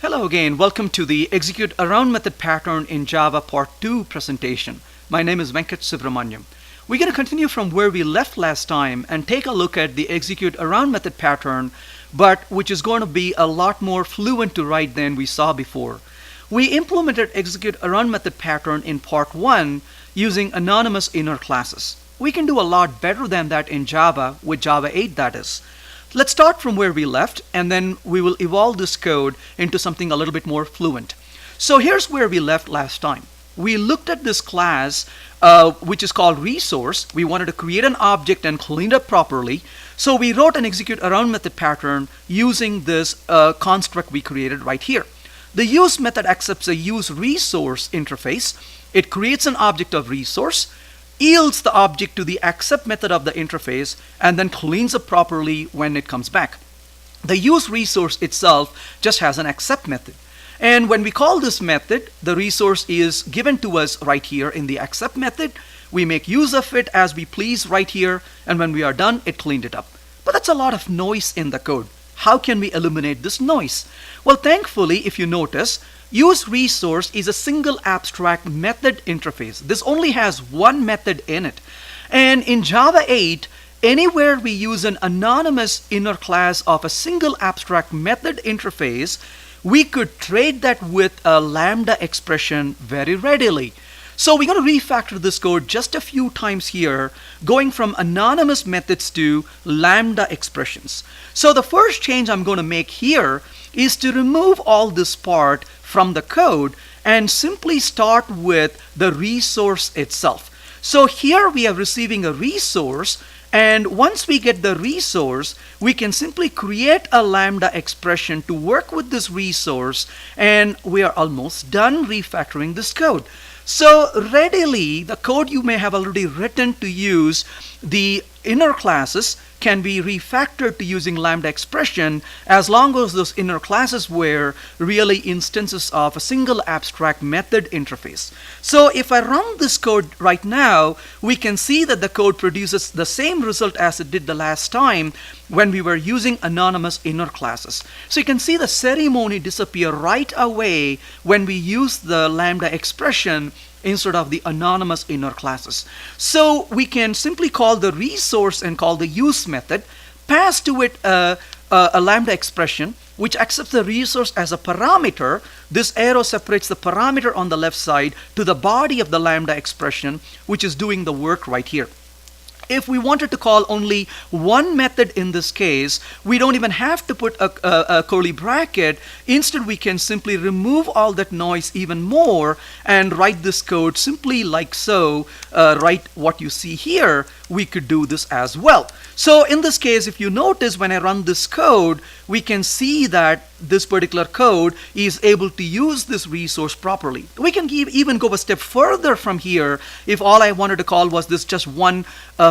Hello again. Welcome to the Execute Around Method Pattern in Java Part 2 presentation. My name is Venkat Subramaniam. We're going to continue from where we left last time and take a look at the Execute Around Method Pattern, but which is going to be a lot more fluent to write than we saw before. We implemented Execute Around Method Pattern in Part 1 using anonymous inner classes. We can do a lot better than that in Java, with Java 8 that is. Let's start from where we left, and then we will evolve this code into something a little bit more fluent. So here's where we left last time. We looked at this class, which is called resource. We wanted to create an object and clean it up properly. So we wrote an execute around method pattern using this construct we created right here. The use method accepts a use resource interface. It creates an object of resource, yields the object to the accept method of the interface, and then cleans up properly when it comes back. The use resource itself just has an accept method. And when we call this method, the resource is given to us right here in the accept method. We make use of it as we please right here, and when we are done, it cleaned it up. But that's a lot of noise in the code. How can we eliminate this noise? Well, thankfully, if you notice, use resource is a single abstract method interface. This only has one method in it. And in Java 8, anywhere we use an anonymous inner class of a single abstract method interface, we could trade that with a lambda expression very readily. So we're going to refactor this code just a few times here, going from anonymous methods to lambda expressions. So the first change I'm going to make here is to remove all this part from the code and simply start with the resource itself. So here we are receiving a resource, and once we get the resource, we can simply create a lambda expression to work with this resource, and we are almost done refactoring this code. So readily, the code you may have already written to use the inner classes can be refactored to using lambda expression as long as those inner classes were really instances of a single abstract method interface. So if I run this code right now, we can see that the code produces the same result as it did the last time when we were using anonymous inner classes. So you can see the ceremony disappear right away when we use the lambda expression instead of the anonymous inner classes. So we can simply call the resource and call the use method, pass to it a lambda expression which accepts the resource as a parameter. This arrow separates the parameter on the left side to the body of the lambda expression, which is doing the work right here. If we wanted to call only one method in this case, we don't even have to put a curly bracket. Instead, we can simply remove all that noise even more and write this code simply like so. Write what you see here. We could do this as well. So in this case, if you notice when I run this code, we can see that this particular code is able to use this resource properly. We can even go a step further from here. If all I wanted to call was this just one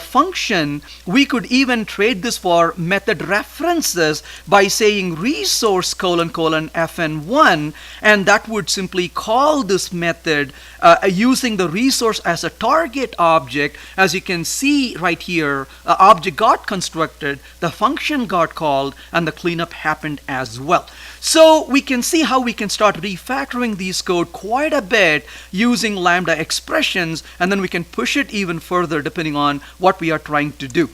function, we could even trade this for method references by saying resource : fn1, and that would simply call this method using the resource as a target object. As you can see right here, an object got constructed, the function got called, and the cleanup happened as well. So we can see how we can start refactoring these code quite a bit using lambda expressions, and then we can push it even further depending on what we are trying to do.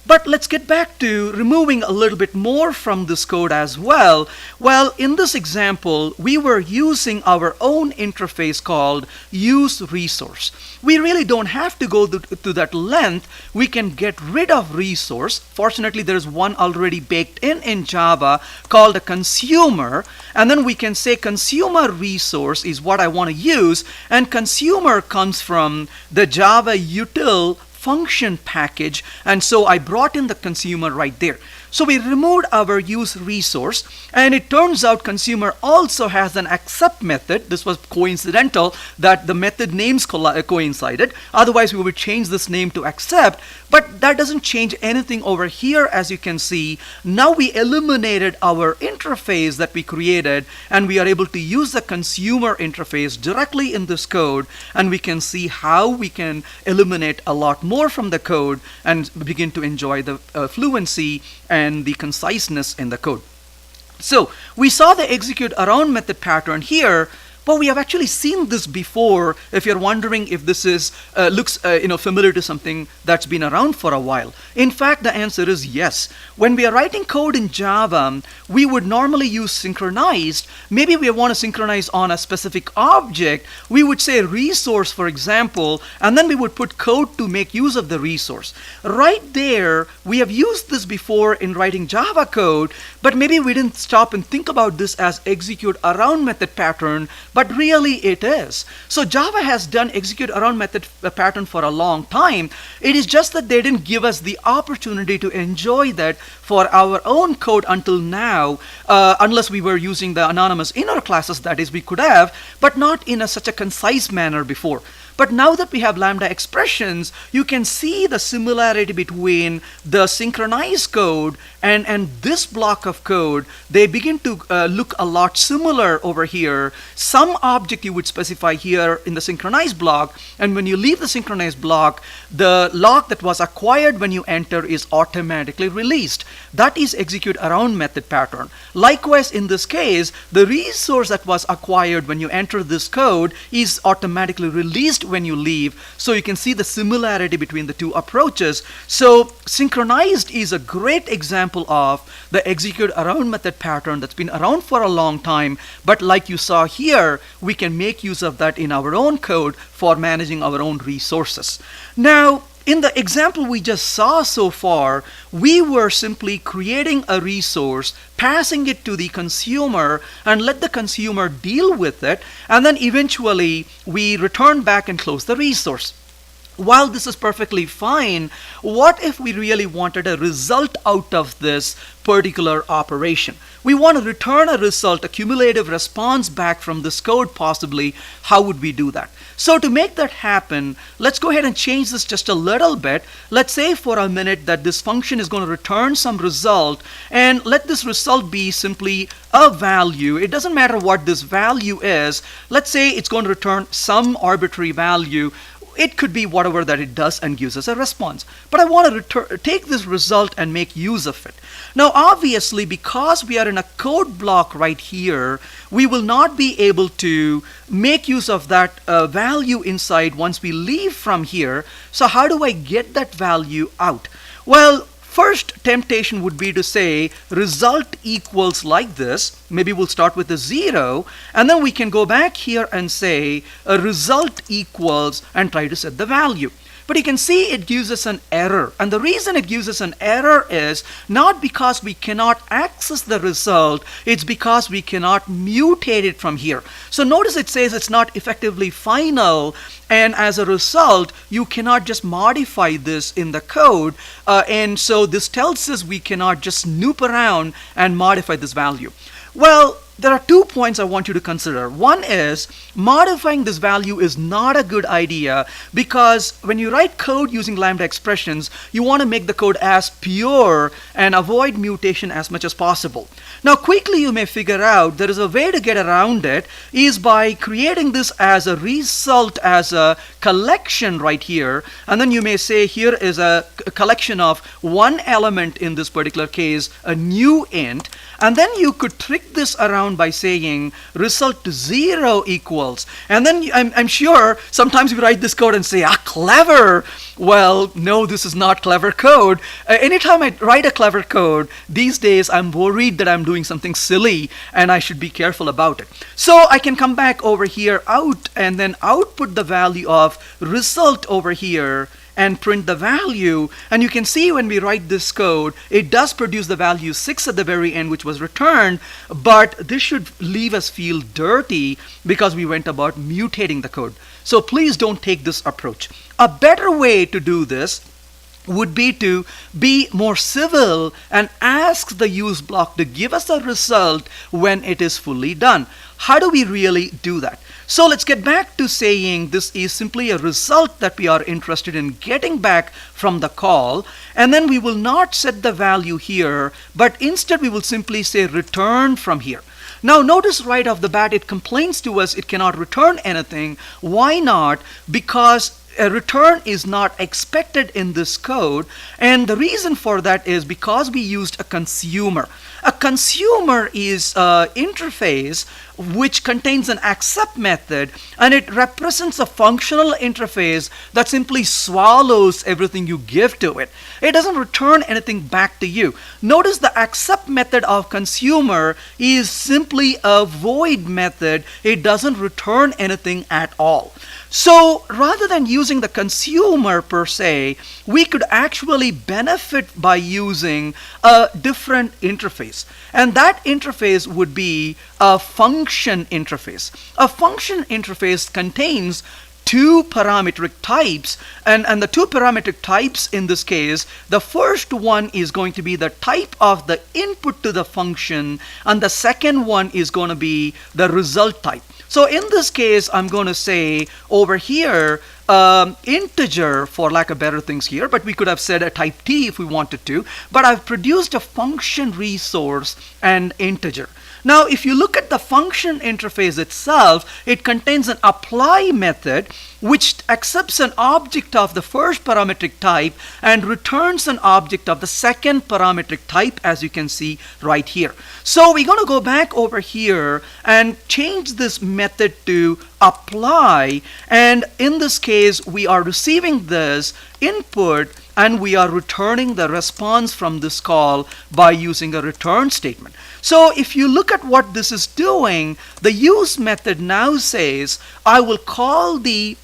But let's get back to removing a little bit more from this code as well. Well, in this example, we were using our own interface called use resource. We really don't have to go to that length. We can get rid of resource. Fortunately, there's one already baked in Java called a consumer. And then we can say consumer resource is what I want to use. And consumer comes from the Java util function package, and so I brought in the consumer right there. So we removed our use resource, and it turns out consumer also has an accept method. This was coincidental that the method names coincided. Otherwise, we would change this name to accept, but that doesn't change anything over here. As you can see, now we eliminated our interface that we created, and we are able to use the consumer interface directly in this code, and we can see how we can eliminate a lot more from the code and begin to enjoy the fluency and the conciseness in the code. So we saw the execute around method pattern here, but we have actually seen this before. If you're wondering if this is looks familiar to something that's been around for a while, in fact, the answer is yes. When we are writing code in Java, we would normally use synchronized. Maybe we want to synchronize on a specific object. We would say resource, for example, and then we would put code to make use of the resource. Right there, we have used this before in writing Java code, but maybe we didn't stop and think about this as execute around method pattern, but really it is. So Java has done execute around method pattern for a long time. It is just that they didn't give us the opportunity to enjoy that for our own code until now, unless we were using the anonymous inner classes, that is, we could have, but not in such a concise manner before. But now that we have Lambda expressions, you can see the similarity between the synchronized code and this block of code. They begin to look a lot similar over here. Some object you would specify here in the synchronized block, and when you leave the synchronized block, the lock that was acquired when you enter is automatically released. That is execute around method pattern. Likewise, in this case, the resource that was acquired when you enter this code is automatically released when you leave. So you can see the similarity between the two approaches. So synchronized is a great example of the execute around method pattern that's been around for a long time, but like you saw here, we can make use of that in our own code for managing our own resources. Now, in the example we just saw so far, we were simply creating a resource, passing it to the consumer, and let the consumer deal with it, and then eventually we return back and close the resource. While this is perfectly fine, what if we really wanted a result out of this particular operation? We want to return a result, a cumulative response back from this code possibly. How would we do that? So to make that happen, let's go ahead and change this just a little bit. Let's say for a minute that this function is going to return some result, and let this result be simply a value. It doesn't matter what this value is. Let's say it's going to return some arbitrary value. It could be whatever that it does and gives us a response. But I want to take this result and make use of it. Now, obviously, because we are in a code block right here, we will not be able to make use of that value inside once we leave from here. So how do I get that value out? Well, first temptation would be to say result equals like this. Maybe we'll start with a 0, and then we can go back here and say a result equals and try to set the value. But you can see it gives us an error. And the reason it gives us an error is not because we cannot access the result, it's because we cannot mutate it from here. So notice it says it's not effectively final, and as a result, you cannot just modify this in the code. And so this tells us we cannot just snoop around and modify this value. Well, there are 2 points I want you to consider. One is modifying this value is not a good idea, because when you write code using Lambda expressions, you want to make the code as pure and avoid mutation as much as possible. Now, quickly you may figure out there is a way to get around it is by creating this as a result, as a collection right here, and then you may say here is a collection of one element, in this particular case a new int, and then you could trick this around by saying result 0 equals, and then I'm sure sometimes we write this code and say, clever. Well, no, this is not clever code. Anytime I write a clever code these days, I'm worried that I'm doing something silly and I should be careful about it. So I can come back over here out and then output the value of result over here and print the value, and you can see when we write this code, it does produce the value 6 at the very end, which was returned, but this should leave us feel dirty because we went about mutating the code. So please don't take this approach. A better way to do this would be to be more civil and ask the use block to give us a result when it is fully done. How do we really do that? So let's get back to saying this is simply a result that we are interested in getting back from the call, and then we will not set the value here, but instead we will simply say return from here. Now notice right off the bat it complains to us it cannot return anything. Why not? Because a return is not expected in this code, and the reason for that is because we used a consumer. A consumer is an interface which contains an accept method, and it represents a functional interface that simply swallows everything you give to it. It doesn't return anything back to you. Notice the accept method of consumer is simply a void method. It doesn't return anything at all. So rather than using the consumer per se, we could actually benefit by using a different interface. And that interface would be a function interface. A function interface contains two parametric types, and the two parametric types in this case, the first one is going to be the type of the input to the function, and the second one is going to be the result type. So in this case, I'm going to say over here integer, for lack of better things here, but we could have said a type t if we wanted to, but I've produced a function resource and integer. Now if you look at the function interface itself, it contains an apply method which accepts an object of the first parametric type and returns an object of the second parametric type, as you can see right here. So we're going to go back over here and change this method to apply, and in this case we are receiving this input and we are returning the response from this call by using a return statement. So if you look at what this is doing, the use method now says I will call the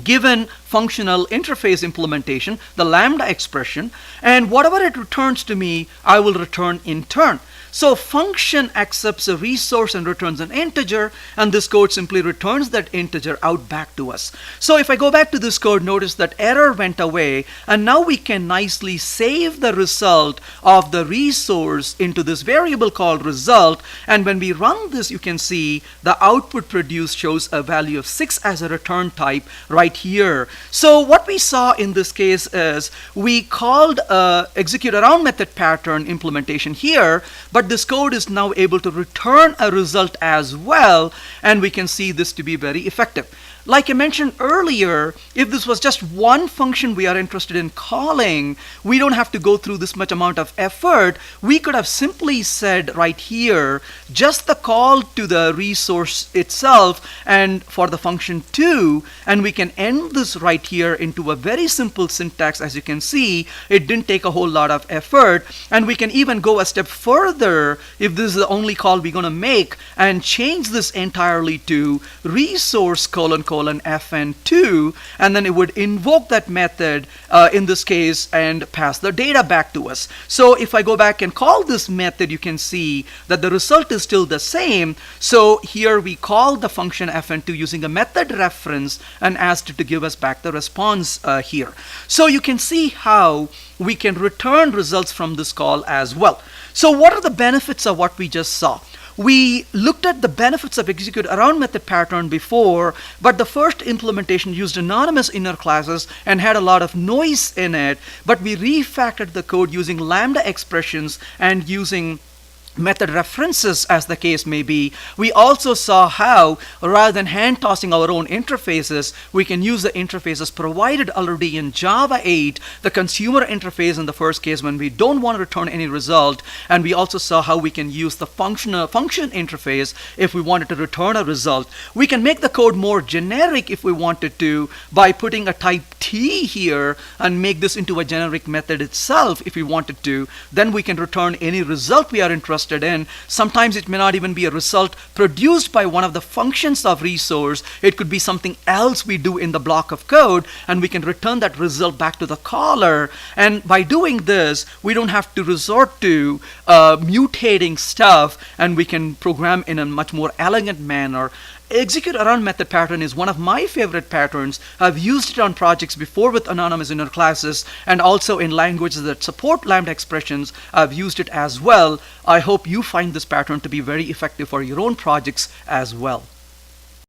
given functional interface implementation, the lambda expression, and whatever it returns to me, I will return in turn. So function accepts a resource and returns an integer, and this code simply returns that integer out back to us. So if I go back to this code, notice that error went away, and now we can nicely save the result of the resource into this variable called result, and when we run this, you can see the output produced shows a value of 6 as a return type right here. So what we saw in this case is we called execute around method pattern implementation here, but this code is now able to return a result as well, and we can see this to be very effective. Like I mentioned earlier, if this was just one function we are interested in calling, we don't have to go through this much amount of effort. We could have simply said right here, just the call to the resource itself and for the function too, and we can end this right here into a very simple syntax. As you can see, it didn't take a whole lot of effort, and we can even go a step further if this is the only call we're going to make and change this entirely to resource : fn2, and then it would invoke that method in this case and pass the data back to us. So if I go back and call this method, you can see that the result is still the same. So here we call the function fn2 using a method reference and asked it to give us back the response here. So you can see how we can return results from this call as well. So what are the benefits of what we just saw? We looked at the benefits of execute around method pattern before, but the first implementation used anonymous inner classes and had a lot of noise in it, but we refactored the code using lambda expressions and using method references, as the case may be. We also saw how, rather than hand tossing our own interfaces, we can use the interfaces provided already in Java 8, the consumer interface in the first case when we don't want to return any result, and we also saw how we can use the function interface if we wanted to return a result. We can make the code more generic if we wanted to by putting a type t here and make this into a generic method itself if we wanted to. Then we can return any result we are interested in. Sometimes it may not even be a result produced by one of the functions of resource. It could be something else we do in the block of code, and we can return that result back to the caller. And by doing this, we don't have to resort to mutating stuff, and we can program in a much more elegant manner. Execute around method pattern is one of my favorite patterns. I've used it on projects before with anonymous inner classes, and also in languages that support lambda expressions. I've used it as well. I hope you find this pattern to be very effective for your own projects as well.